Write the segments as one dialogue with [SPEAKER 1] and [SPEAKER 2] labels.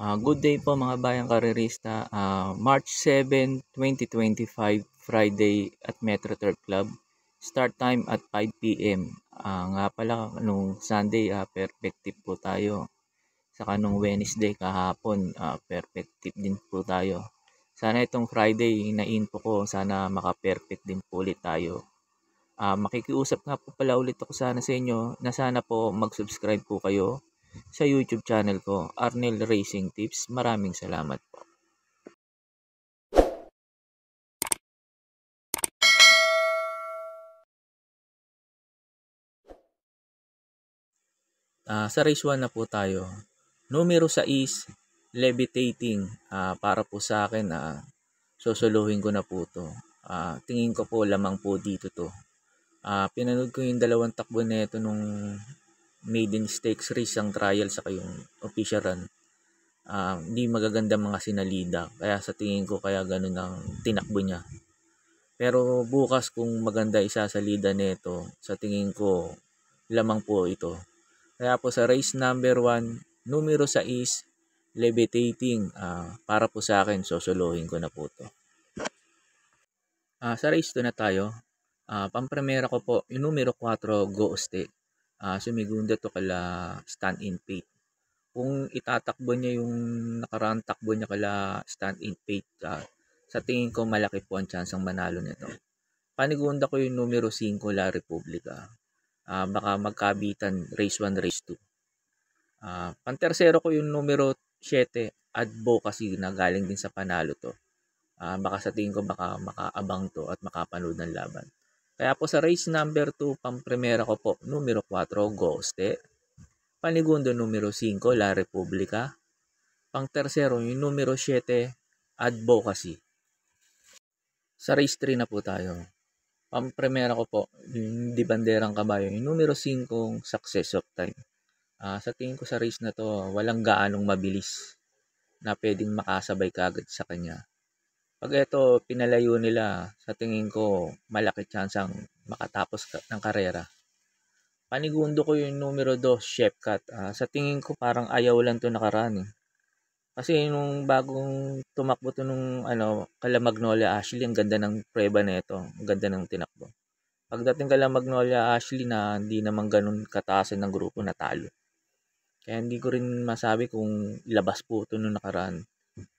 [SPEAKER 1] Good day po mga bayang karerista. March 7, 2025, Friday at Metro Turf Club. Start time at 5 p.m. Nga pala, nung Sunday, perfective po tayo. Saka nung Wednesday kahapon, perfective din po tayo. Sana itong Friday, na-info ko, sana maka-perfect din po ulit tayo. Makikiusap nga po pala ulit ako sana sa inyo na sana po mag-subscribe po kayo sa YouTube channel ko, Arnel Racing Tips. Maraming salamat po. Sa race 1 na po tayo. Numero 6, levitating. Para po sa akin, susuluhin ko na po to. Tingin ko po lamang po dito to. Pinanood ko yung dalawang takbo nito nung maiden stakes race ang trial sa yung official run. Hindi magaganda mga sinalida, kaya sa tingin ko kaya ganun ang tinakbo niya. Pero bukas kung maganda isasalida nito, sa tingin ko lamang po ito. Kaya po sa race number 1, numero 6, levitating. Para po sa akin, susuluhin ko na po to. Sa race 2 na tayo. Pampremera ko po yung numero 4, Go Uste. Sumigunda to kala stand in faith. Kung itatakbo niya yung nakaraang takbo niya kala stand in faith, sa tingin ko malaki po ang chance ang manalo nito. Panigunda ko yung numero 5, La Republica. Baka magkabitan race 1, race 2. Pantersero ko yung numero 7, Advocacy, na galing din sa panalo to. Baka sa tingin ko baka makaabang to at makapanood ng laban. Kaya po sa race number 2, pampremera ko po, numero 4, Goste. Panigundo, numero 5, La Republica. Pangtersero, yung numero 7, Advocacy. Sa race 3 na po tayo. Pampremera ko po, yung di banderang kabayo, yung numero 5, Success of Time. Sa tingin ko sa race na to, walang gaanong mabilis na pwedeng makasabay kagad sa kanya. Pag ito pinalayo nila, sa tingin ko malaki chance ang makatapos ng karera. Panigundo ko yung numero 2, Chefcat. Sa tingin ko parang ayaw lang to nakaraan. Kasi nung bagong tumakbo to nung kala Magnolia Ashley, ang ganda ng preba nito, ang ganda ng tinakbo. Pagdating kala Magnolia Ashley na hindi naman ganun kataasan ng grupo, natalo. Kaya hindi ko rin masabi kung labas po ito nung nakaraan.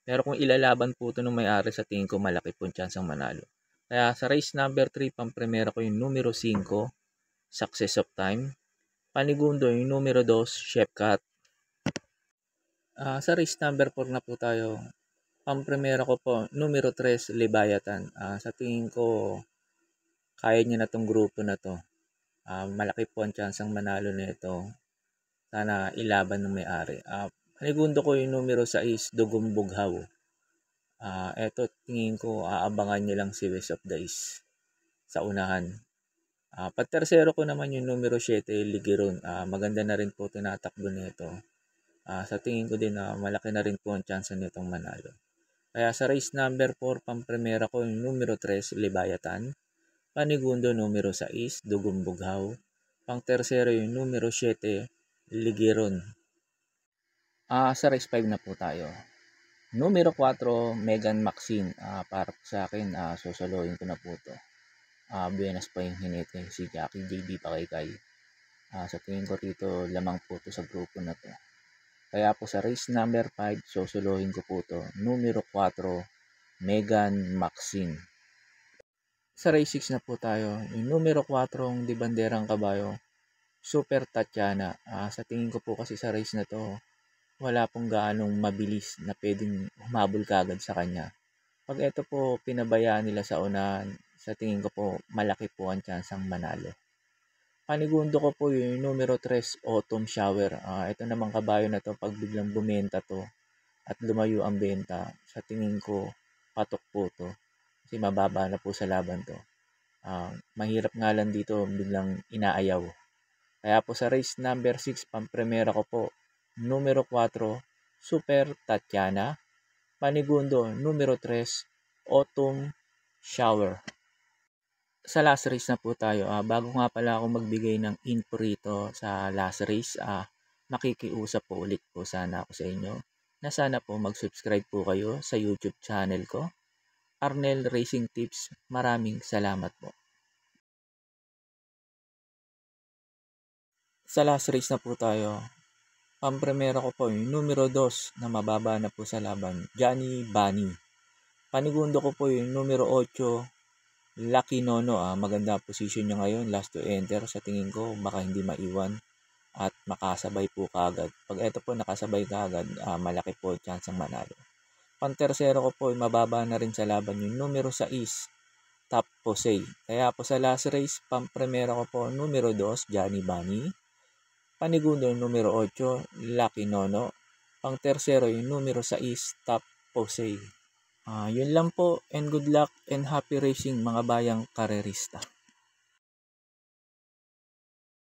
[SPEAKER 1] Pero kung ilalaban po ito nung may-ari, sa tingin ko malaki po ang chance ang manalo. Kaya sa race number 3, pampremera ko yung numero 5, Success of Time. Panigundo yung numero 2, Chefcat. Sa race number 4 na po tayo. Pampremera ko po, numero 3, Leviathan. Sa tingin ko, kaya niya na tong grupo na to. Malaki po ang chance ang manalo nito. Sana ilaban ng may-ari. Panigundo ko yung numero 6, Dugong Bughaw. Eto tingin ko aabangan niya lang si West of the East sa unahan. Pagtersero ko naman yung numero 7, Ligeron. Maganda na rin po tinatakbo nito. Sa tingin ko din malaki na rin po ang chance nitong manalo. Kaya sa race number 4, pampremera ko yung numero 3, Leviathan. Panigundo, numero 6, Dugong Bughaw. Pangtersero yung numero 7, Ligeron. Sa race 5 na po tayo. Numero 4, Megan Maxine. Para po sa akin, susuluhin ko na po ito. Buenas pa yung hinete, si Jackie JB Pakaykay. Sa tingin ko rito, lamang po ito sa grupo na to. Kaya po sa race number 5, susuluhin ko po ito. Numero 4, Megan Maxine. Sa race 6 na po tayo. Yung numero 4, di banderang kabayo, Super Tatiana. Sa tingin ko po kasi sa race na to, wala pong gaanong mabilis na pwedeng humabol kagad sa kanya. Pag ito po pinabayaan nila sa unahan, sa tingin ko po malaki po ang chance ang manalo. Panigundo ko po yung numero 3, Autumn Shower. Ito namang kabayo na to, pag biglang bumenta to at lumayo ang benta, sa tingin ko patok po to. Kasi mababa na po sa laban to. Mahirap nga lang dito biglang inaayaw. Kaya po sa race number 6, pampremera ko po, numero 4, Super Tatiana. Panigundo, numero 3, Autumn Shower. Sa last race na po tayo. Bago nga pala ako magbigay ng info rito sa last race, makikiusap po ulit po sana ako sa inyo. na sana po mag-subscribe po kayo sa YouTube channel ko, Arnel Racing Tips. Maraming salamat po. Sa last race na po tayo. Ang primera ko po yung numero 2 na mababa na po sa laban, Johnny Bunny. Panigundo ko po yung numero 8, Lucky Nono. Maganda position niya ngayon, last to enter. Sa tingin ko baka hindi maiwan at makasabay po kagad. Pag ito po nakasabay kagad, malaki po chance ang manalo. Pang-tercero ko po mababa na rin sa laban yung numero 6, Top Jose. Kaya po sa last race, pang-primera ko po numero 2, Johnny Bunny. Panigundo yung numero 8, Lucky Nono. Pang-tercero yung numero 6, Top Jose. Yun lang po, and good luck and happy racing mga bayang karerista.